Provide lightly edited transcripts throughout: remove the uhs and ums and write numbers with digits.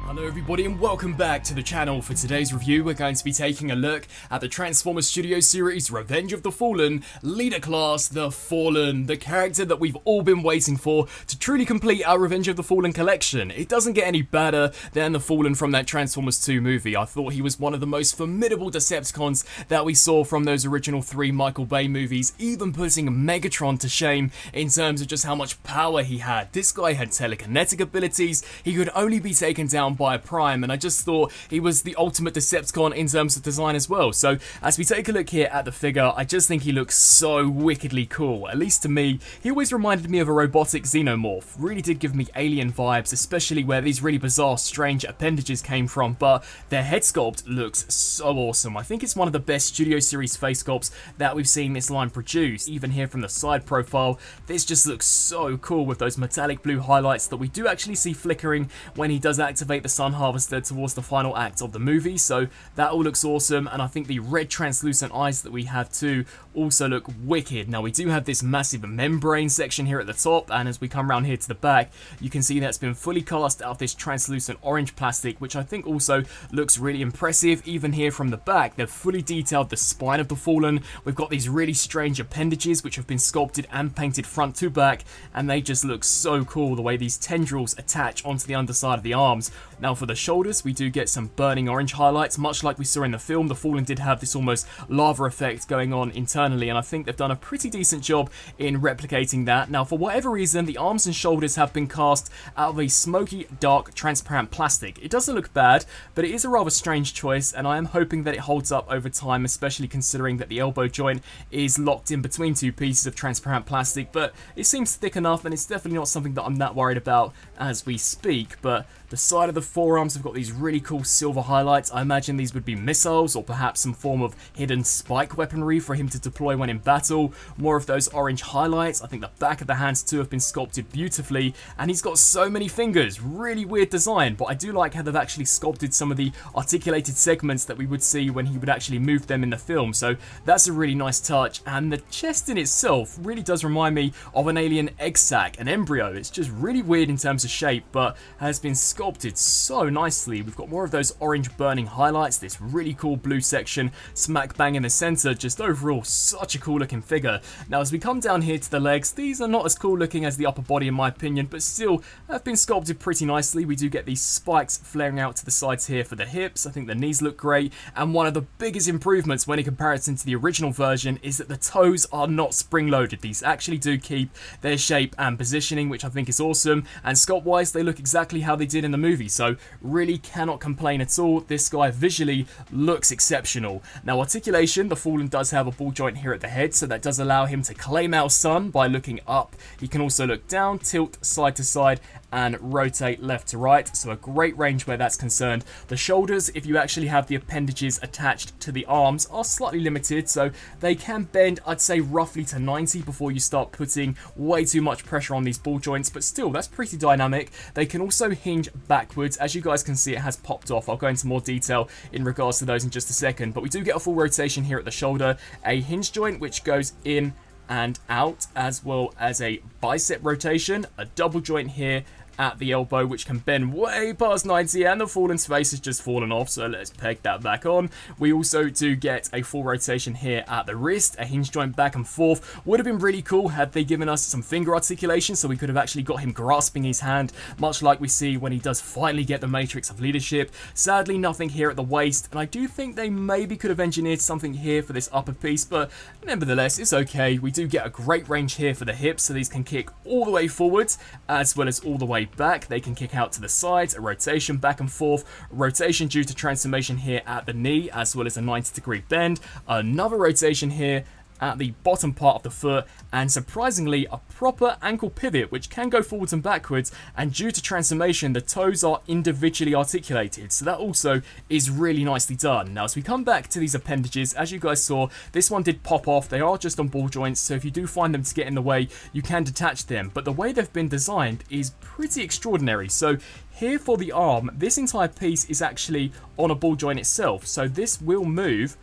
Hello everybody and welcome back to the channel. For today's review we're going to be taking a look at the Transformers Studio series Revenge of the Fallen, Leader Class The Fallen, the character that we've all been waiting for to truly complete our Revenge of the Fallen collection. It doesn't get any better than the Fallen from that Transformers 2 movie. I thought he was one of the most formidable Decepticons that we saw from those original 3 Michael Bay movies, even putting Megatron to shame in terms of just how much power he had. This guy had telekinetic abilities, he could only be taken down by a prime, and I just thought he was the ultimate Decepticon in terms of design as well. So as we take a look here at the figure, I just think he looks so wickedly cool. At least to me, he always reminded me of a robotic xenomorph. Really did give me alien vibes, especially where these really bizarre, strange appendages came from, but their head sculpt looks so awesome. I think it's one of the best Studio Series face sculpts that we've seen this line produce. Even here from the side profile, this just looks so cool with those metallic blue highlights that we do actually see flickering when he does activate the Sun Harvester towards the final act of the movie, so that all looks awesome. And I think the red translucent eyes that we have too also look wicked. Now we do have this massive membrane section here at the top, and as we come around here to the back, you can see that's been fully cast out of this translucent orange plastic, which I think also looks really impressive. Even here from the back, they've fully detailed the spine of the Fallen. We've got these really strange appendages which have been sculpted and painted front to back, and they just look so cool the way these tendrils attach onto the underside of the arms. Now for the shoulders, we do get some burning orange highlights, much like we saw in the film. The Fallen did have this almost lava effect going on internally, and I think they've done a pretty decent job in replicating that. Now for whatever reason, the arms and shoulders have been cast out of a smoky, dark, transparent plastic. It doesn't look bad, but it is a rather strange choice, and I am hoping that it holds up over time, especially considering that the elbow joint is locked in between 2 pieces of transparent plastic, but it seems thick enough, and it's definitely not something that I'm that worried about as we speak. But the side of the forearms have got these really cool silver highlights. I imagine these would be missiles or perhaps some form of hidden spike weaponry for him to deploy when in battle. More of those orange highlights. I think the back of the hands too have been sculpted beautifully, and he's got so many fingers. Really weird design, but I do like how they've actually sculpted some of the articulated segments that we would see when he would actually move them in the film, so that's a really nice touch. And the chest in itself really does remind me of an alien egg sac, an embryo. It's just really weird in terms of shape, but has been sculpted so nicely. We've got more of those orange burning highlights, this really cool blue section smack bang in the center. Just overall such a cool looking figure. Now as we come down here to the legs, these are not as cool looking as the upper body in my opinion, but still have been sculpted pretty nicely. We do get these spikes flaring out to the sides here for the hips. I think the knees look great, and one of the biggest improvements when in comparison to the original version is that the toes are not spring loaded. These actually do keep their shape and positioning, which I think is awesome, and sculpt wise they look exactly how they did in the movie, so really cannot complain at all. This guy visually looks exceptional. Now articulation, the Fallen does have a ball joint here at the head, so that does allow him to claim our sun by looking up. He can also look down, tilt side to side, and rotate left to right, so a great range where that's concerned. The shoulders, if you actually have the appendages attached to the arms, are slightly limited, so they can bend, I'd say, roughly to 90 before you start putting way too much pressure on these ball joints, but still, that's pretty dynamic. They can also hinge backwards. As you guys can see, it has popped off. I'll go into more detail in regards to those in just a second, but we do get a full rotation here at the shoulder, a hinge joint which goes in and out, as well as a bicep rotation, a double joint here at the elbow which can bend way past 90, and the Fallen's face has just fallen off, so let's peg that back on. We also do get a full rotation here at the wrist, a hinge joint back and forth. Would have been really cool had they given us some finger articulation, so we could have actually got him grasping his hand, much like we see when he does finally get the matrix of leadership. Sadly nothing here at the waist, and I do think they maybe could have engineered something here for this upper piece, but nevertheless it's okay. We do get a great range here for the hips, so these can kick all the way forwards as well as all the way back. They can kick out to the sides, a rotation back and forth, rotation due to transformation here at the knee, as well as a 90-degree bend, another rotation here at the bottom part of the foot, and surprisingly a proper ankle pivot which can go forwards and backwards, and due to transformation the toes are individually articulated, so that also is really nicely done. Now as we come back to these appendages, as you guys saw, this one did pop off. They are just on ball joints, so if you do find them to get in the way, you can detach them, but the way they've been designed is pretty extraordinary. So here for the arm, this entire piece is actually on a ball joint itself, so this will move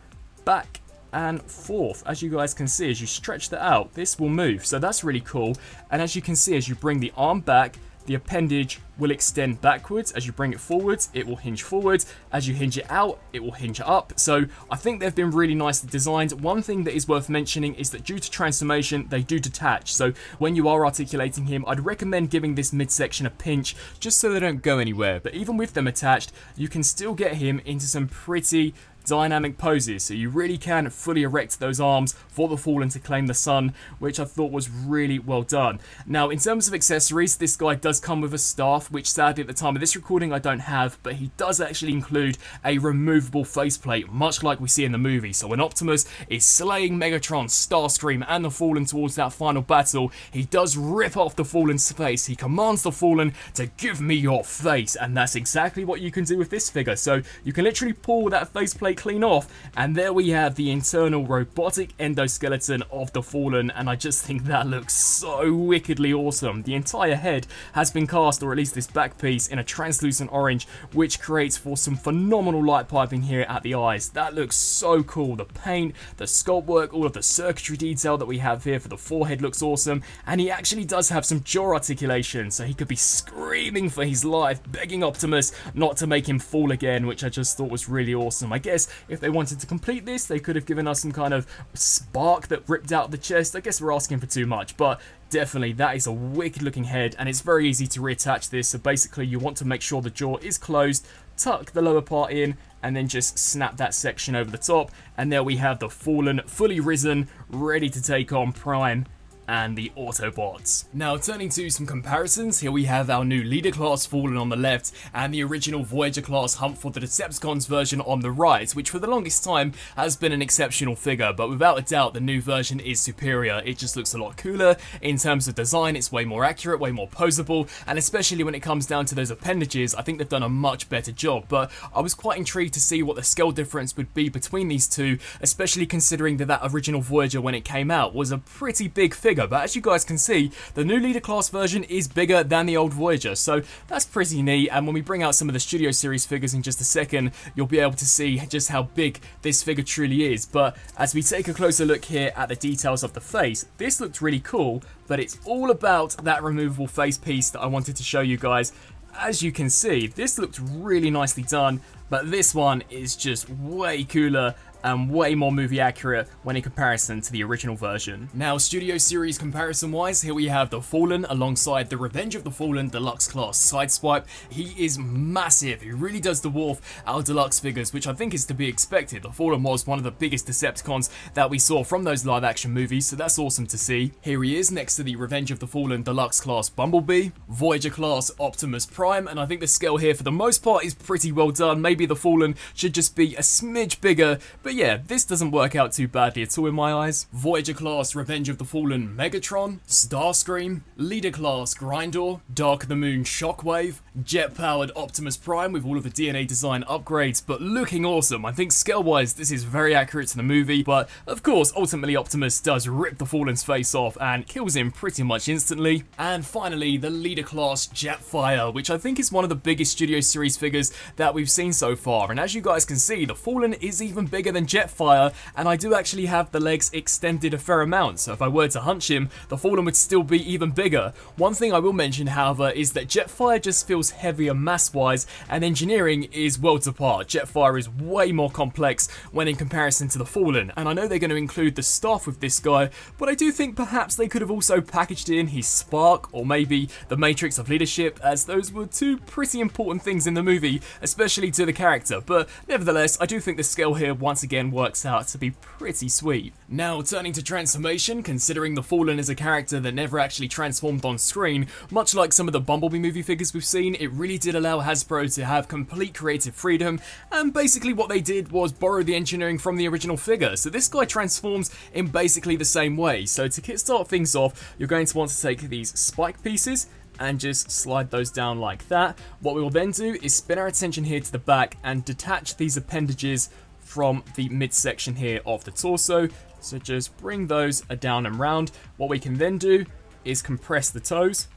back and forth. As you guys can see, as you stretch that out, this will move, so that's really cool. And as you can see, as you bring the arm back, the appendage will extend backwards. As you bring it forwards, it will hinge forwards. As you hinge it out, it will hinge up. So I think they've been really nicely designed. One thing that is worth mentioning is that due to transformation, they do detach. So when you are articulating him, I'd recommend giving this midsection a pinch just so they don't go anywhere. But even with them attached, you can still get him into some pretty dynamic poses, so you really can fully erect those arms for the Fallen to claim the sun, which I thought was really well done. Now, in terms of accessories, this guy does come with a staff, which sadly at the time of this recording I don't have, but he does actually include a removable faceplate, much like we see in the movie. So when Optimus is slaying Megatron, Starscream, and the Fallen towards that final battle, he does rip off the Fallen's face. He commands the Fallen to give me your face, and that's exactly what you can do with this figure. So you can literally pull that faceplate clean off, and there we have the internal robotic endoskeleton of the Fallen, and I just think that looks so wickedly awesome. The entire head has been cast, or at least this back piece, in a translucent orange, which creates for some phenomenal light piping here at the eyes. That looks so cool. The paint, the sculpt work, all of the circuitry detail that we have here for the forehead looks awesome, and he actually does have some jaw articulation, so he could be screaming for his life, begging Optimus not to make him fall again, which I just thought was really awesome. I guess if they wanted to complete this, they could have given us some kind of spark that ripped out the chest. I guess we're asking for too much, but definitely that is a wicked looking head, and it's very easy to reattach this. So basically you want to make sure the jaw is closed, tuck the lower part in, and then just snap that section over the top, and there we have the Fallen fully risen, ready to take on Prime and the Autobots. Now, turning to some comparisons, here we have our new Leader Class Fallen on the left and the original Voyager Class Hunt for the Decepticons version on the right, which for the longest time has been an exceptional figure, but without a doubt the new version is superior. It just looks a lot cooler in terms of design. It's way more accurate, way more posable, and especially when it comes down to those appendages, I think they've done a much better job. But I was quite intrigued to see what the scale difference would be between these two, especially considering that original Voyager, when it came out, was a pretty big figure. But as you guys can see, the new Leader Class version is bigger than the old Voyager, so that's pretty neat. And when we bring out some of the Studio Series figures in just a second, you'll be able to see just how big this figure truly is. But as we take a closer look here at the details of the face, this looks really cool, but it's all about that removable face piece that I wanted to show you guys. As you can see, this looked really nicely done, but this one is just way cooler and way more movie accurate when in comparison to the original version. Now, Studio Series comparison wise, here we have the Fallen alongside the Revenge of the Fallen Deluxe Class Sideswipe. He is massive. He really does dwarf our deluxe figures, which I think is to be expected. The Fallen was one of the biggest Decepticons that we saw from those live action movies, so that's awesome to see. Here he is next to the Revenge of the Fallen Deluxe Class Bumblebee, Voyager Class Optimus Prime, and I think the scale here for the most part is pretty well done. Maybe the Fallen should just be a smidge bigger, but yeah, this doesn't work out too badly at all in my eyes. Voyager Class Revenge of the Fallen Megatron, Starscream, Leader Class Grindor, Dark of the Moon Shockwave, jet-powered Optimus Prime with all of the DNA design upgrades, but looking awesome. I think scale-wise this is very accurate to the movie, but of course ultimately Optimus does rip the Fallen's face off and kills him pretty much instantly. And finally, the Leader Class Jetfire, which I think is one of the biggest Studio Series figures that we've seen so far. And as you guys can see, the Fallen is even bigger than Jetfire, and I do actually have the legs extended a fair amount, so if I were to hunch him, the Fallen would still be even bigger. One thing I will mention, however, is that Jetfire just feels heavier mass-wise, and engineering is worlds apart. Jetfire is way more complex when in comparison to the Fallen, and I know they're going to include the staff with this guy, but I do think perhaps they could have also packaged in his spark, or maybe the Matrix of Leadership, as those were two pretty important things in the movie, especially to the character. But nevertheless, I do think the scale here once again works out to be pretty sweet. Now, turning to transformation, considering the Fallen is a character that never actually transformed on screen, much like some of the Bumblebee movie figures we've seen, it really did allow Hasbro to have complete creative freedom, and basically what they did was borrow the engineering from the original figure. So this guy transforms in basically the same way. So to kickstart things off, you're going to want to take these spike pieces and just slide those down like that. What we will then do is spin our attention here to the back and detach these appendages from the midsection here of the torso. So just bring those down and round. What we can then do is compress the toes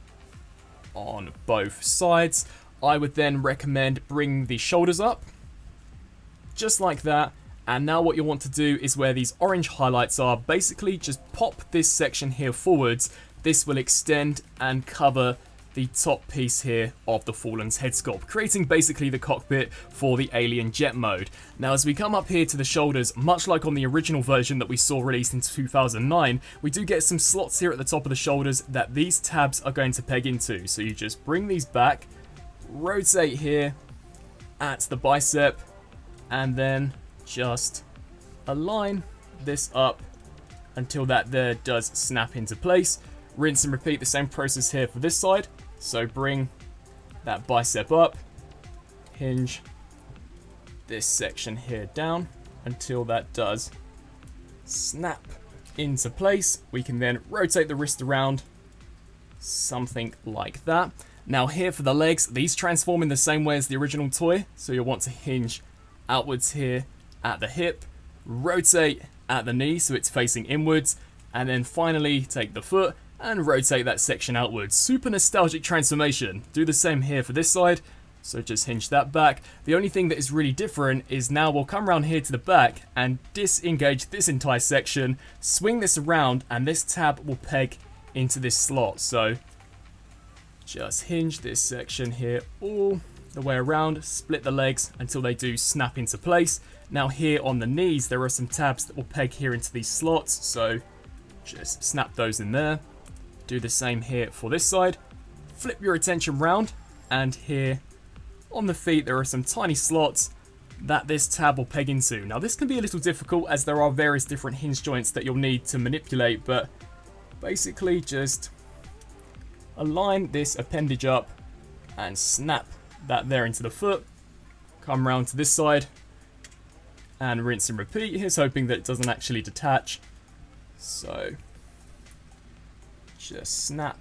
on both sides. I would then recommend bringing the shoulders up, just like that. And now what you want to do is where these orange highlights are, basically just pop this section here forwards. This will extend and cover the top piece here of the Fallen's head sculpt, creating basically the cockpit for the alien jet mode. Now as we come up here to the shoulders, much like on the original version that we saw released in 2009, we do get some slots here at the top of the shoulders that these tabs are going to peg into. So you just bring these back, rotate here at the bicep, and then just align this up until that there does snap into place. Rinse and repeat the same process here for this side. So bring that bicep up, hinge this section here down until that does snap into place. We can then rotate the wrist around, something like that. Now here for the legs, these transform in the same way as the original toy. So you'll want to hinge outwards here at the hip, rotate at the knee so it's facing inwards, and then finally take the foot and rotate that section outwards. Super nostalgic transformation. Do the same here for this side. So just hinge that back. The only thing that is really different is now we'll come around here to the back and disengage this entire section, swing this around, and this tab will peg into this slot. So just hinge this section here all the way around, split the legs until they do snap into place. Now here on the knees, there are some tabs that will peg here into these slots. So just snap those in there. Do the same here for this side. Flip your attention round, and here on the feet there are some tiny slots that this tab will peg into. Now this can be a little difficult as there are various different hinge joints that you'll need to manipulate, but basically just align this appendage up and snap that there into the foot. Come round to this side and rinse and repeat. Here's hoping that it doesn't actually detach. So just snap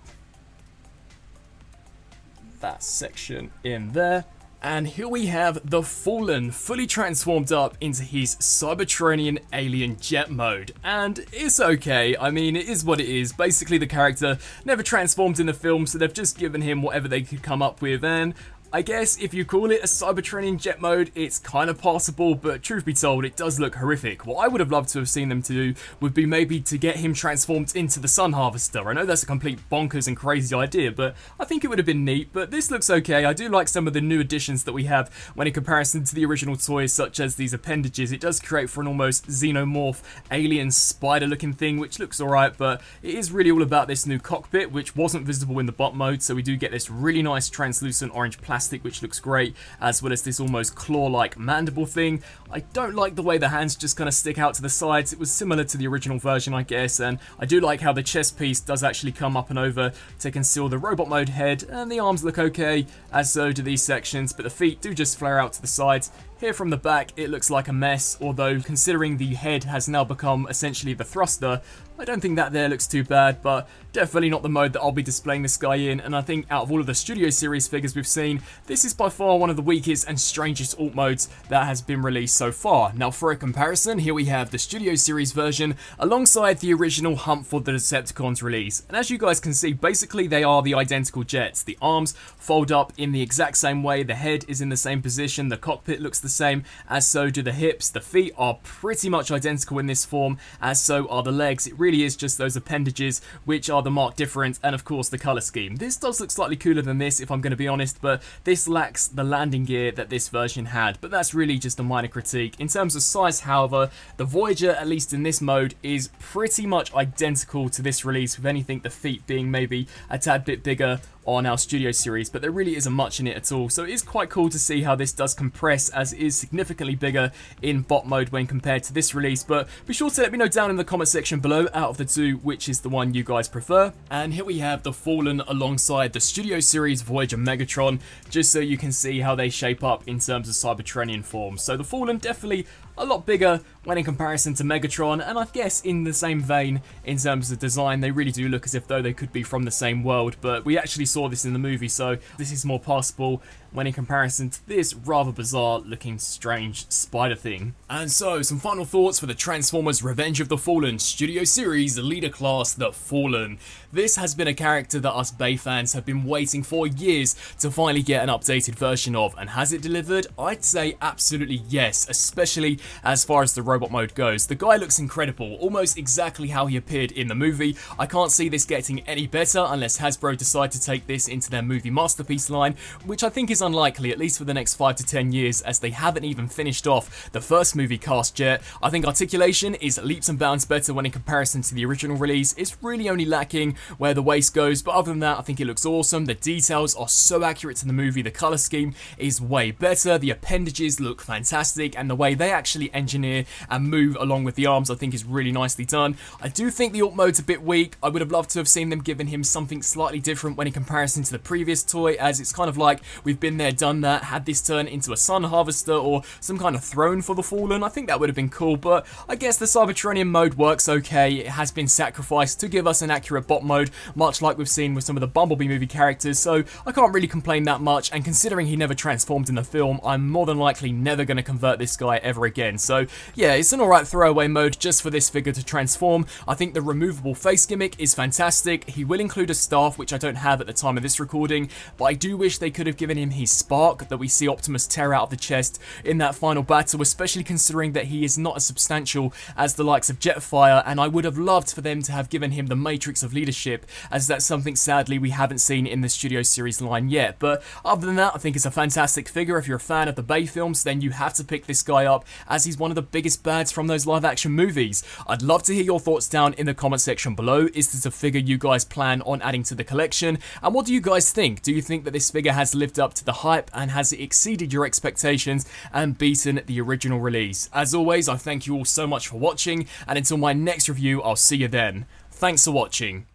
that section in there. And here we have the Fallen fully transformed up into his Cybertronian alien jet mode. And it's okay, I mean it is what it is. Basically the character never transformed in the film, so they've just given him whatever they could come up with, and I guess if you call it a Cybertronian jet mode, it's kind of passable, but truth be told, it does look horrific. What I would have loved to have seen them to do would be maybe to get him transformed into the Sun Harvester. I know that's a complete bonkers and crazy idea, but I think it would have been neat, but this looks okay. I do like some of the new additions that we have when in comparison to the original toys, such as these appendages. It does create for an almost xenomorph alien spider looking thing, which looks alright, but it is really all about this new cockpit, which wasn't visible in the bot mode, so we do get this really nice translucent orange plastic, which looks great, as well as this almost claw-like mandible thing. I don't like the way the hands just kind of stick out to the sides. It was similar to the original version, I guess, and I do like how the chest piece does actually come up and over to conceal the robot mode head, and the arms look okay, as so do these sections, but the feet do just flare out to the sides. Here from the back, it looks like a mess, although considering the head has now become essentially the thruster, I don't think that there looks too bad, but definitely not the mode that I'll be displaying this guy in, and I think out of all of the Studio Series figures we've seen, this is by far one of the weakest and strangest alt modes that has been released so far. Now for a comparison, here we have the Studio Series version alongside the original Hunt for the Decepticons release, and as you guys can see, basically they are the identical jets. The arms fold up in the exact same way, the head is in the same position, the cockpit looks the same, as so do the hips. The feet are pretty much identical in this form, as so are the legs. It really is just those appendages which are the marked difference, and of course the colour scheme. This does look slightly cooler than this, if I'm going to be honest, but this lacks the landing gear that this version had, but that's really just a minor critique. In terms of size, however, the Voyager, at least in this mode, is pretty much identical to this release, with anything the feet being maybe a tad bit bigger on our Studio Series, but there really isn't much in it at all, so it is quite cool to see how this does compress, as it is significantly bigger in bot mode when compared to this release. But be sure to let me know down in the comment section below, out of the two, which is the one you guys prefer. And here we have the Fallen alongside the Studio Series Voyager Megatron, just so you can see how they shape up in terms of Cybertronian form. So the Fallen definitely a lot bigger when in comparison to Megatron, and I guess in the same vein in terms of design, they really do look as if though they could be from the same world, but we actually saw this in the movie, so this is more passable when in comparison to this rather bizarre looking strange spider thing. And so, some final thoughts for the Transformers Revenge of the Fallen Studio Series Leader Class, the Fallen. This has been a character that us Bay fans have been waiting for years to finally get an updated version of, and has it delivered? I'd say absolutely yes, especially as far as the robot mode goes. The guy looks incredible, almost exactly how he appeared in the movie. I can't see this getting any better unless Hasbro decide to take this into their movie masterpiece line, which I think is unlikely, at least for the next 5 to 10 years, as they haven't even finished off the first movie cast yet. I think Articulation is leaps and bounds better when in comparison to the original release. It's really only lacking where the waist goes, but other than that, I think it looks awesome. The details are so accurate to the movie, the colour scheme is way better, the appendages look fantastic, and the way they actually engineer and move along with the arms I think is really nicely done. I do think the alt mode's a bit weak. I would have loved to have seen them giving him something slightly different when in comparison to the previous toy, as it's kind of like we've been there, done that, had this turn into a sun harvester or some kind of throne for the Fallen. I think that would have been cool, but I guess the Cybertronian mode works okay. It has been sacrificed to give us an accurate bot mode, much like we've seen with some of the Bumblebee movie characters, so I can't really complain that much, and considering he never transformed in the film, I'm more than likely never going to convert this guy ever again. So yeah, it's an alright throwaway mode just for this figure to transform. I think the removable face gimmick is fantastic. He will include a staff, which I don't have at the time of this recording, but I do wish they could have given him his spark that we see Optimus tear out of the chest in that final battle, especially considering that he is not as substantial as the likes of Jetfire, and I would have loved for them to have given him the Matrix of Leadership, as that's something sadly we haven't seen in the Studio Series line yet. But other than that, I think it's a fantastic figure. If you're a fan of the Bay films, then you have to pick this guy up, as he's one of the biggest bads from those live action movies. I'd love to hear your thoughts down in the comment section below. Is this a figure you guys plan on adding to the collection? And what do you guys think? Do you think that this figure has lived up to the hype, and has it exceeded your expectations and beaten the original release? As always, I thank you all so much for watching, and until my next review, I'll see you then. Thanks for watching.